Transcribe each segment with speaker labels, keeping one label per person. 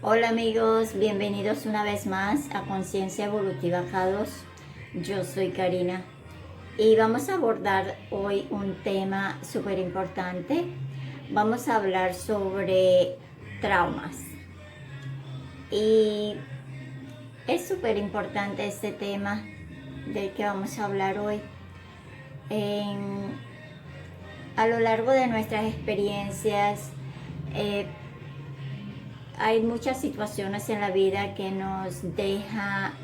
Speaker 1: Hola amigos, bienvenidos una vez más a Conciencia Evolutiva K2. Yo soy Karina y vamos a abordar hoy un tema súper importante. Vamos a hablar sobre traumas y es súper importante este tema del que vamos a hablar hoy. A lo largo de nuestras experiencias hay muchas situaciones en la vida que nos deja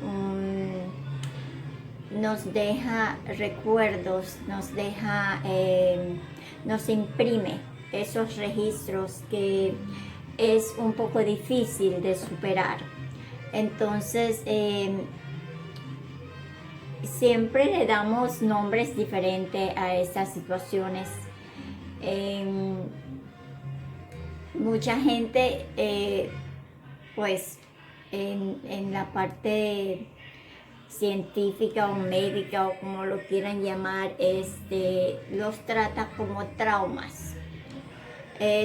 Speaker 1: recuerdos, nos imprime esos registros que es un poco difícil de superar. Entonces, siempre le damos nombres diferentes a estas situaciones. Mucha gente, pues, en la parte científica o médica o como lo quieran llamar, los trata como traumas.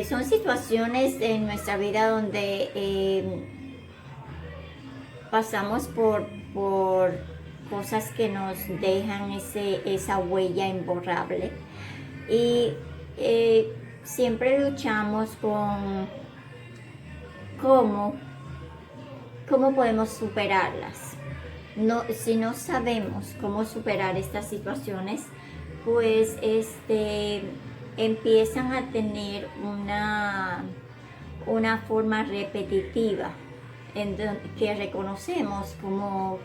Speaker 1: Son situaciones en nuestra vida donde pasamos por cosas que nos dejan esa huella imborrable y siempre luchamos con cómo podemos superarlas. Si no sabemos cómo superar estas situaciones, pues empiezan a tener una forma repetitiva que reconocemos como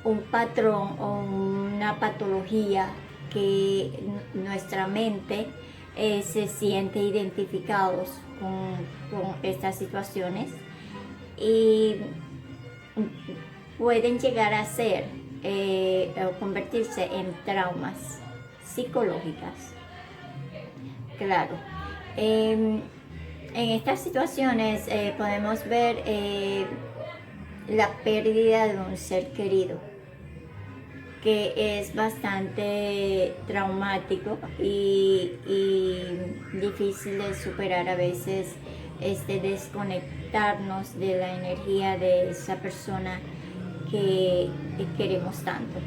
Speaker 1: un patrón o una patología que nuestra mente se siente identificados con estas situaciones y pueden llegar a ser o convertirse en traumas psicológicas. Claro. En estas situaciones podemos ver la pérdida de un ser querido, que es bastante traumático y difícil de superar a veces, desconectarnos de la energía de esa persona que queremos tanto.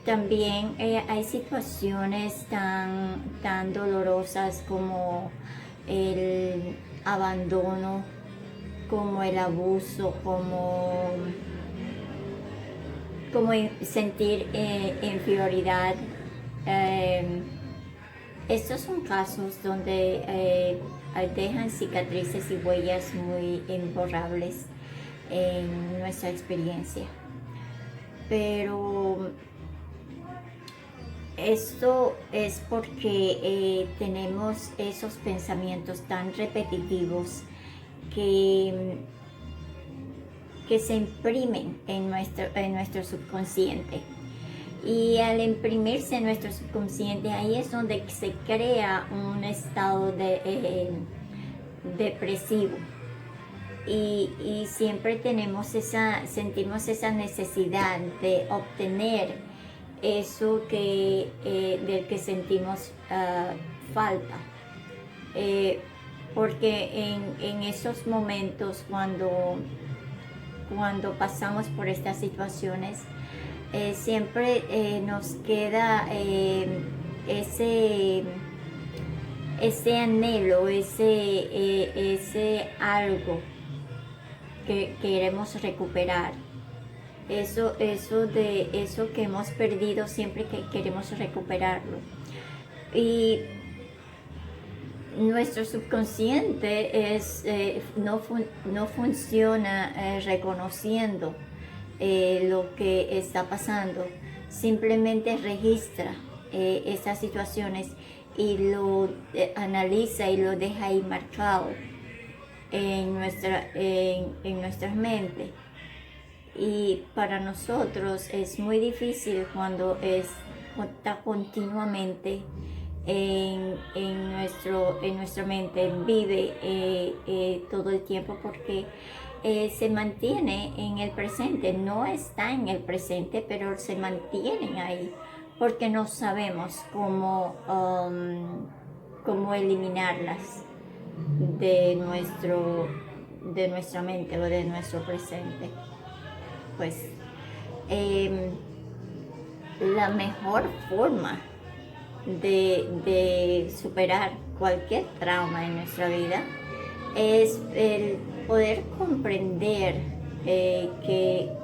Speaker 1: También hay situaciones tan dolorosas como el abandono, como el abuso, como sentir inferioridad. Estos son casos donde dejan cicatrices y huellas muy imborrables en nuestra experiencia. Pero esto es porque tenemos esos pensamientos tan repetitivos que se imprimen en nuestro subconsciente. Y al imprimirse en nuestro subconsciente, ahí es donde se crea un estado depresivo. Y siempre sentimos esa necesidad de obtener eso del que sentimos falta. Porque en esos momentos cuando pasamos por estas situaciones, siempre nos queda ese anhelo, ese algo que queremos recuperar. Eso que hemos perdido, siempre que queremos recuperarlo. Y nuestro subconsciente no funciona reconociendo lo que está pasando, simplemente registra estas situaciones y lo analiza y lo deja ahí marcado en nuestras mentes. Y para nosotros es muy difícil cuando está continuamente en nuestra mente, vive todo el tiempo, porque se mantiene en el presente, no está en el presente, pero se mantienen ahí, porque no sabemos cómo eliminarlas. de nuestra mente o de nuestro presente. Pues la mejor forma de superar cualquier trauma en nuestra vida es el poder comprender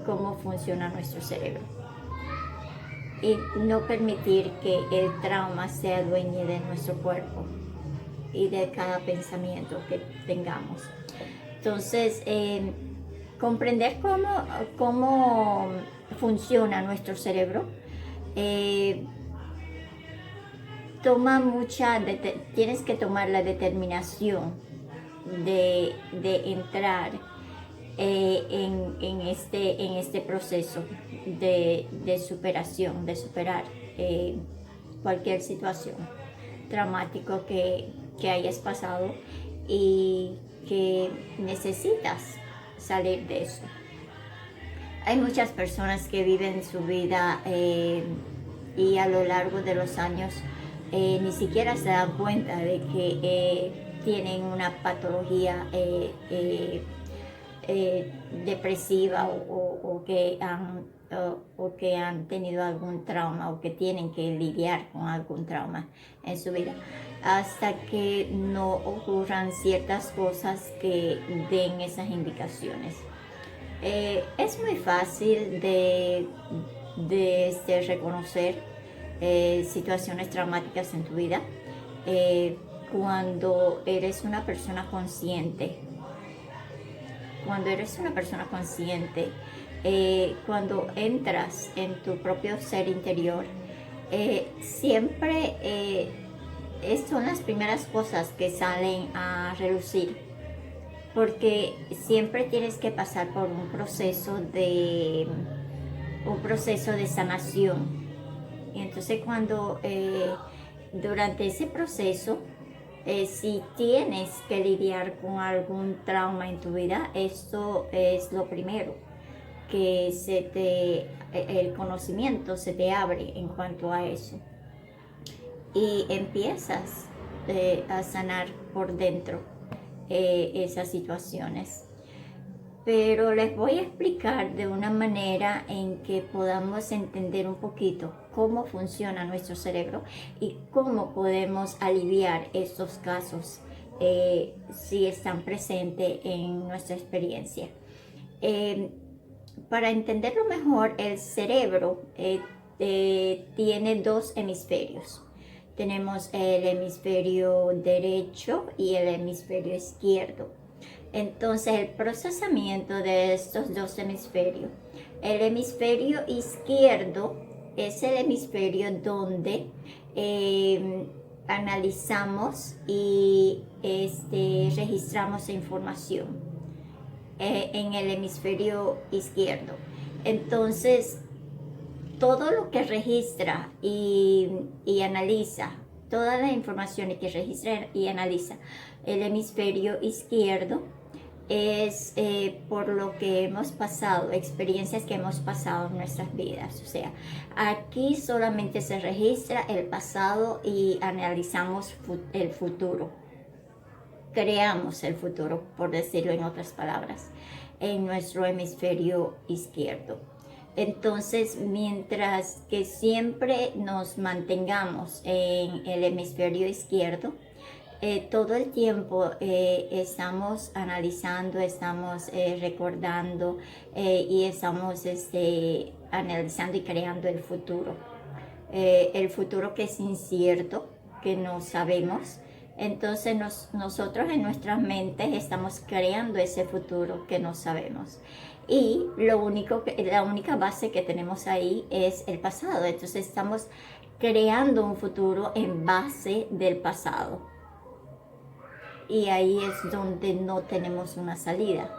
Speaker 1: cómo funciona nuestro cerebro y no permitir que el trauma sea dueño de nuestro cuerpo y de cada pensamiento que tengamos. Entonces, comprender cómo funciona nuestro cerebro tienes que tomar la determinación de entrar en este proceso de superación, de superar cualquier situación traumática que hayas pasado y que necesitas salir de eso. Hay muchas personas que viven su vida y a lo largo de los años ni siquiera se dan cuenta de que tienen una patología depresiva o que han tenido algún trauma o que tienen que lidiar con algún trauma en su vida, hasta que no ocurran ciertas cosas que den esas indicaciones. Es muy fácil de reconocer situaciones traumáticas en tu vida cuando eres una persona consciente. Cuando entras en tu propio ser interior, siempre son las primeras cosas que salen a relucir, porque siempre tienes que pasar por un proceso de sanación. Y entonces durante ese proceso, si tienes que lidiar con algún trauma en tu vida, esto es lo primero, que el conocimiento se te abre en cuanto a eso. Y empiezas a sanar por dentro esas situaciones. Pero les voy a explicar de una manera en que podamos entender un poquito cómo funciona nuestro cerebro y cómo podemos aliviar estos casos si están presentes en nuestra experiencia. Para entenderlo mejor, el cerebro tiene dos hemisferios. Tenemos el hemisferio derecho y el hemisferio izquierdo. Entonces, el procesamiento de estos dos hemisferios. El hemisferio izquierdo es el hemisferio donde analizamos y registramos información en el hemisferio izquierdo. Entonces, todo lo que registra y analiza, toda la información que registra y analiza el hemisferio izquierdo es por lo que hemos pasado, experiencias que hemos pasado en nuestras vidas. O sea, aquí solamente se registra el pasado y analizamos el futuro. Creamos el futuro, por decirlo en otras palabras, en nuestro hemisferio izquierdo. Entonces, mientras que siempre nos mantengamos en el hemisferio izquierdo, todo el tiempo estamos analizando, estamos recordando y estamos analizando y creando el futuro. El futuro que es incierto, que no sabemos. Entonces nosotros en nuestras mentes estamos creando ese futuro que no sabemos. Y la única base que tenemos ahí es el pasado. Entonces estamos creando un futuro en base del pasado. Y ahí es donde no tenemos una salida,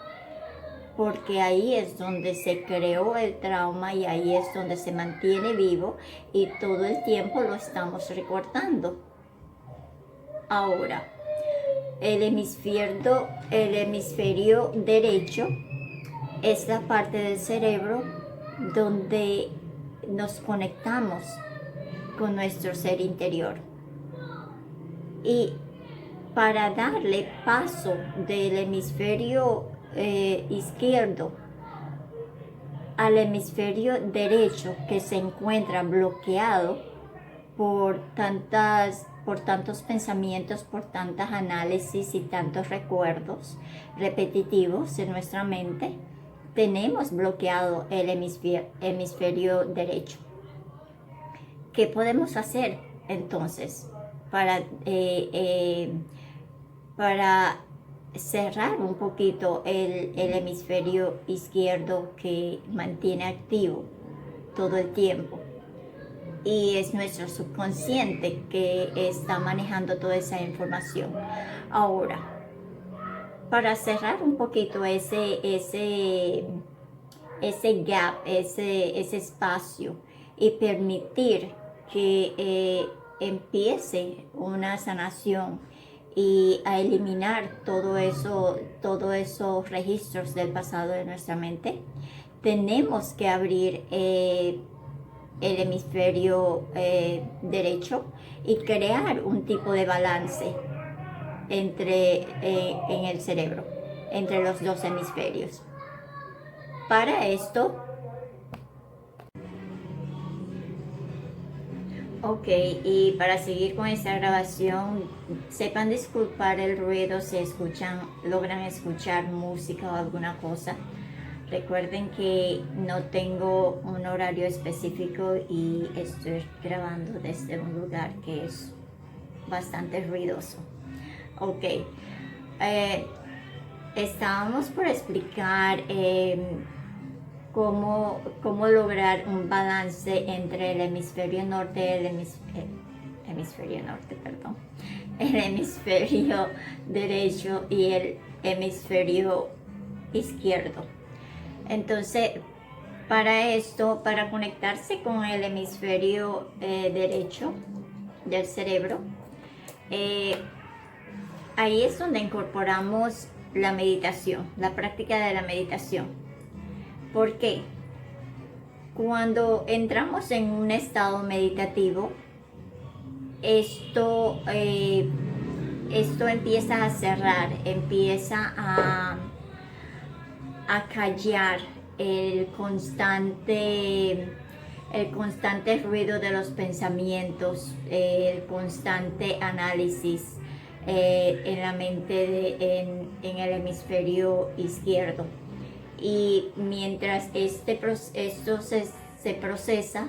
Speaker 1: porque ahí es donde se creó el trauma y ahí es donde se mantiene vivo y todo el tiempo lo estamos recordando. Ahora, el hemisferio derecho es la parte del cerebro donde nos conectamos con nuestro ser interior. Y para darle paso del hemisferio izquierdo al hemisferio derecho, que se encuentra bloqueado por tantos pensamientos, por tantos análisis y tantos recuerdos repetitivos en nuestra mente. Tenemos bloqueado el hemisferio derecho. ¿Qué podemos hacer entonces para cerrar un poquito el hemisferio izquierdo que mantiene activo todo el tiempo? Y es nuestro subconsciente que está manejando toda esa información. Ahora, para cerrar un poquito ese gap, ese espacio, y permitir que empiece una sanación y a eliminar todos esos registros del pasado de nuestra mente, tenemos que abrir el hemisferio derecho y crear un tipo de balance en el cerebro, entre los dos hemisferios. Para esto, ok, y para seguir con esta grabación, sepan disculpar el ruido si logran escuchar música o alguna cosa. Recuerden que no tengo un horario específico y estoy grabando desde un lugar que es bastante ruidoso. Ok, estábamos por explicar cómo lograr un balance entre el hemisferio norte y el hemisferio derecho y el hemisferio izquierdo. Entonces, para esto, para conectarse con el hemisferio derecho del cerebro, ahí es donde incorporamos la meditación, la práctica de la meditación. ¿Por qué? Cuando entramos en un estado meditativo, esto empieza a cerrar, empieza a callar el constante ruido de los pensamientos, el constante análisis en la mente, en el hemisferio izquierdo. Y mientras esto se procesa,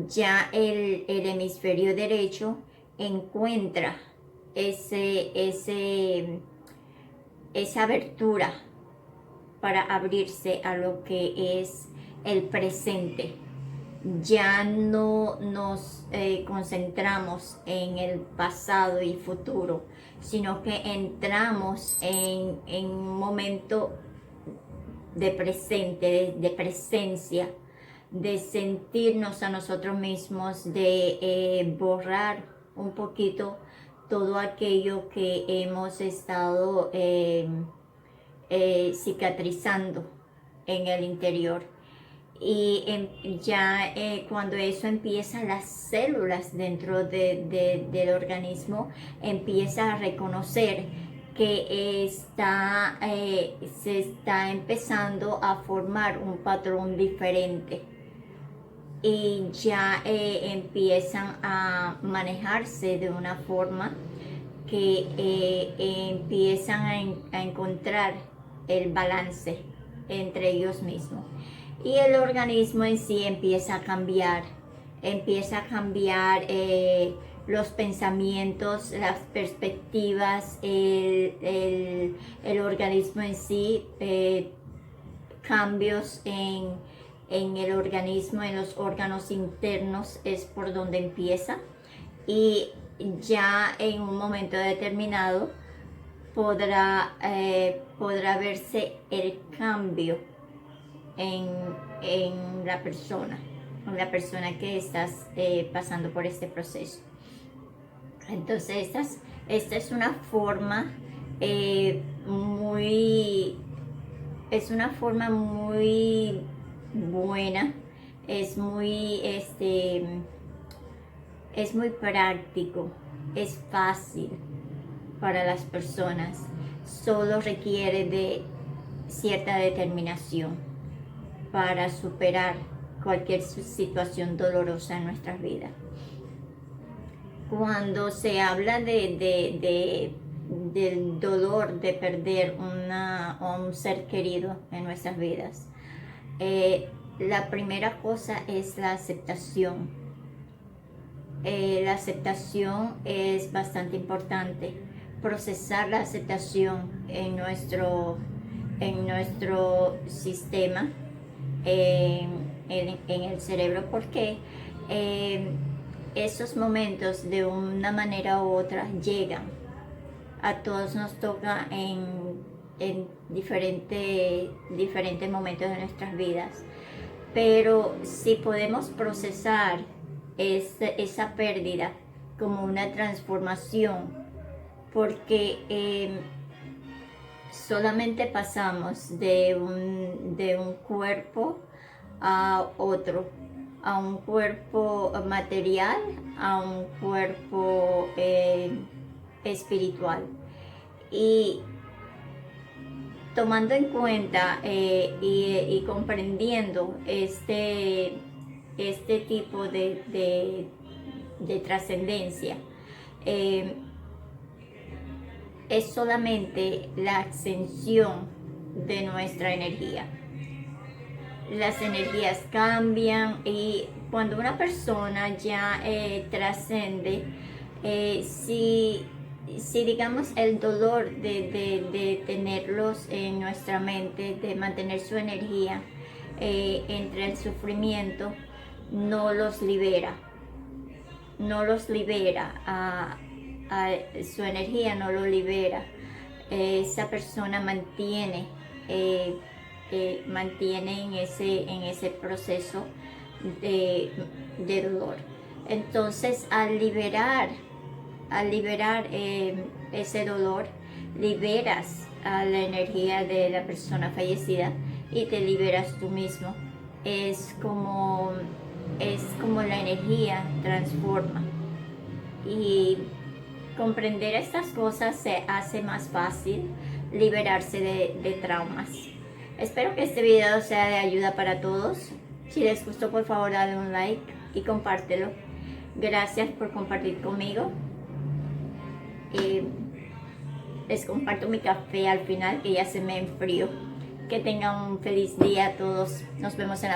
Speaker 1: ya el hemisferio derecho encuentra esa abertura para abrirse a lo que es el presente. Ya no nos concentramos en el pasado y futuro, sino que entramos en un momento de presente, de presencia, de sentirnos a nosotros mismos, de borrar un poquito todo aquello que hemos estado cicatrizando en el interior. Y ya cuando eso empieza, las células dentro del organismo empiezan a reconocer que se está empezando a formar un patrón diferente, y ya empiezan a manejarse de una forma que empiezan a encontrar el balance entre ellos mismos, y el organismo en sí empieza a cambiar los pensamientos, las perspectivas, el organismo en sí, cambios en el organismo, en los órganos internos es por donde empieza, y ya en un momento determinado podrá verse el cambio en la persona que estás pasando por este proceso. Entonces esta es una forma muy buena, es muy práctico es fácil para las personas, solo requiere de cierta determinación para superar cualquier situación dolorosa en nuestras vidas. Cuando se habla del dolor de perder un ser querido en nuestras vidas, la primera cosa es la aceptación. La aceptación es bastante importante. Procesar la aceptación en nuestro sistema, en el cerebro, porque esos momentos de una manera u otra llegan. A todos nos toca en diferentes momentos de nuestras vidas. Pero si podemos procesar esa pérdida como una transformación, porque solamente pasamos de un cuerpo a otro, a un cuerpo material, a un cuerpo espiritual. Y tomando en cuenta y comprendiendo este tipo de trascendencia, es solamente la ascensión de nuestra energía. Las energías cambian y cuando una persona ya trascende, si digamos el dolor de tenerlos en nuestra mente, de mantener su energía entre el sufrimiento, no los libera, su energía no lo libera. Esa persona mantiene en ese proceso de dolor. Entonces, al liberar ese dolor, liberas a la energía de la persona fallecida y te liberas tú mismo. Es como la energía transforma. Y comprender estas cosas se hace más fácil liberarse de traumas. Espero que este video sea de ayuda para todos. Si les gustó, por favor dale un like y compártelo. Gracias por compartir conmigo. Les comparto mi café al final, que ya se me enfrió. Que tengan un feliz día a todos. Nos vemos en la próxima.